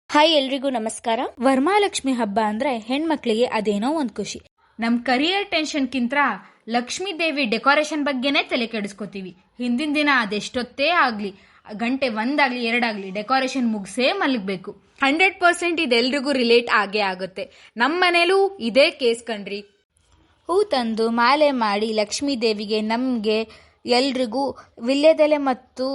Hi ಎಲ್ರಿಗೂ ನಮಸ್ಕಾರ. ವರಮಹಾಲಕ್ಷ್ಮಿ ಹಬ್ಬ ಅಂದ್ರೆ ಹೆಣ್ಮಕ್ಳಿಗೆ ಅದೇನೋ ಒಂದ್ ಖುಷಿ. ನಮ್ ಕರಿಯರ್ ಟೆನ್ಷನ್ಕಿಂತ ಲಕ್ಷ್ಮೀ ದೇವಿ ಡೆಕೋರೇಷನ್ ಬಗ್ಗೆನೇ ತಲೆ ಕೆಡಿಸ್ಕೋತೀವಿ. ಹಿಂದಿನ ದಿನ ಅದೆಷ್ಟೊತ್ತೇ ಆಗ್ಲಿ, ಗಂಟೆ 1 ಆಗ್ಲಿ 2 ಆಗ್ಲಿ ಡೆಕೋರೇಷನ್ ಮುಗಿಸೇ ಮಲಗಬೇಕು. 100% ಇದೆಲ್ರಿಗೂ ರಿಲೇಟ್ ಆಗೇ ಆಗುತ್ತೆ. ನಮ್ಮ ಮನೇಲೂ ಇದೇ ಕೇಸ್ ಕಣ್ರಿ. ಹೂ ತಂದು ಮಾಲೆ ಮಾಡಿ ಲಕ್ಷ್ಮೀ ದೇವಿಗೆ ನಮ್ಗೆ ಎಲ್ರಿಗೂ ವಿಳ್ಯದೆಲೆ ಮತ್ತು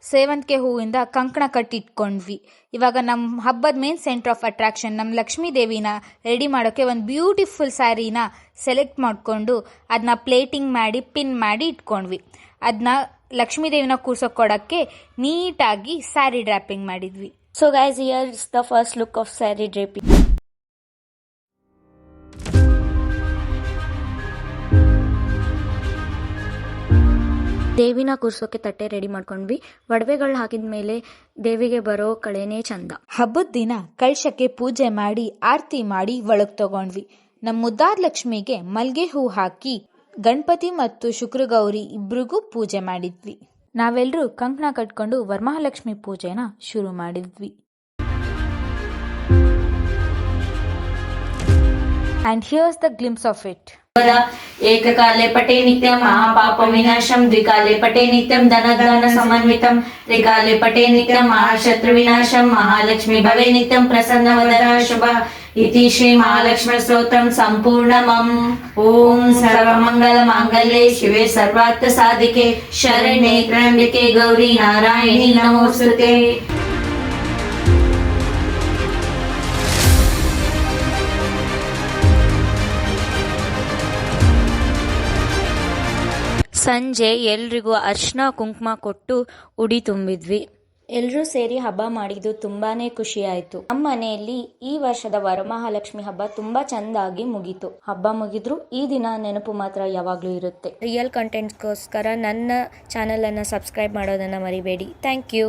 ಸೇವಂತಿಗೆ ಹೂವಿಂದ ಕಂಕಣ ಕಟ್ಟಿಟ್ಕೊಂಡ್ವಿ. ಇವಾಗ ನಮ್ಮ ಹಬ್ಬದ ಮೇನ್ ಸೆಂಟರ್ ಆಫ್ ಅಟ್ರಾಕ್ಷನ್ ನಮ್ಮ ಲಕ್ಷ್ಮೀ ದೇವಿನ ರೆಡಿ ಮಾಡೋಕ್ಕೆ ಒಂದು ಬ್ಯೂಟಿಫುಲ್ ಸ್ಯಾರಿನ ಸೆಲೆಕ್ಟ್ ಮಾಡಿಕೊಂಡು ಅದನ್ನ ಪ್ಲೇಟಿಂಗ್ ಮಾಡಿ ಪಿನ್ ಮಾಡಿ ಇಟ್ಕೊಂಡ್ವಿ. ಅದನ್ನ ಲಕ್ಷ್ಮೀ ದೇವಿನ ಕೂರ್ಸೋಕೊಡೋಕ್ಕೆ ನೀಟಾಗಿ ಸ್ಯಾರಿ ಡ್ರಾಪಿಂಗ್ ಮಾಡಿದ್ವಿ. So guys, here is the first look of saree draping. ದೇವಿನ ಕೂರ್ಸೋಕೆ ತಟ್ಟೆ ರೆಡಿ ಮಾಡ್ಕೊಂಡ್ವಿ. ಒಡವೆಗಳು ಹಾಕಿದ ಮೇಲೆ ದೇವಿಗೆ ಬರೋ ಕಳೆನೇ ಚಂದ. ಹಬ್ಬದ ದಿನ ಕಳಶಕ್ಕೆ ಪೂಜೆ ಮಾಡಿ ಆರತಿ ಮಾಡಿ ಒಳಗ್ ತಗೊಂಡ್ವಿ. ನಮ್ಮ ಮುದ್ದಾದ ಲಕ್ಷ್ಮಿಗೆ ಮಲ್ಗೆ ಹೂ ಹಾಕಿ ಗಣಪತಿ ಮತ್ತು ಶುಕ್ರಗೌರಿ ಇಬ್ರಿಗೂ ಪೂಜೆ ಮಾಡಿದ್ವಿ. ನಾವೆಲ್ಲರೂ ಕಂಕಣ ಕಟ್ಕೊಂಡು ವರಮಹಾಲಕ್ಷ್ಮಿ ಪೂಜೆನ ಶುರು ಮಾಡಿದ್ವಿ. And here's the glimpse of it. ಏಕಕಾಲೇ ಪಟೇ ನಿತ್ಯಂ ಮಹಾಪಾಪ ವಿನಾಶಂ, ದ್ವಿಕಾಲೇ ಪಟೇ ನಿತ್ಯಂ ಧನಧಾನ ಸಮನ್ವಿತಂ, ತ್ರಿಕಾಲೇ ಪಟೇ ನಿತ್ಯಂ ಮಹಾಶತ್ರು ವಿನಾಶಂ, ಮಹಾಲಕ್ಷ್ಮಿ ಭವೇ ನಿತ್ಯಂ ಪ್ರಸನ್ನವದನ ಶುಭ. ಇತಿ ಶ್ರೀ ಮಹಾಲಕ್ಷ್ಮಿ ಸ್ತೋತ್ರಂ ಸಂಪೂರ್ಣಮಂ. ಓಂ ಸರ್ವಮಂಗಲ ಮಾಂಗಲ್ಯೆ ಶಿವೆ ಸರ್ವಾರ್ಥ ಸಾಧಿಕೆ ಶರಣ್ಯೆ ತ್ರ್ಯಂಬಕೆ ಗೌರಿ ನಾರಾಯಣಿ ನಮೋಸ್ತುತೆ. ಸಂಜೆ ಎಲ್ರಿಗೂ ಅರ್ಶಿನ ಕುಂಕುಮ ಕೊಟ್ಟು ಉಡಿ ತುಂಬಿದ್ವಿ. ಎಲ್ಲರೂ ಸೇರಿ ಹಬ್ಬ ಮಾಡಿದ್ದು ತುಂಬಾನೇ ಖುಷಿ ಆಯ್ತು. ನಮ್ಮ ಮನೆಯಲ್ಲಿ ಈ ವರ್ಷದ ವರಮಹಾಲಕ್ಷ್ಮಿ ಹಬ್ಬ ತುಂಬಾ ಚಂದಾಗಿ ಮುಗೀತು. ಹಬ್ಬ ಮುಗಿದ್ರು ಈ ದಿನ ನೆನಪು ಮಾತ್ರ ಯಾವಾಗ್ಲೂ ಇರುತ್ತೆ. ರಿಯಲ್ ಕಂಟೆಂಟ್ಗೋಸ್ಕರ ನನ್ನ ಚಾನೆಲ್ ಅನ್ನ ಸಬ್ಸ್ಕ್ರೈಬ್ ಮಾಡೋದನ್ನ ಮರಿಬೇಡಿ. Thank you.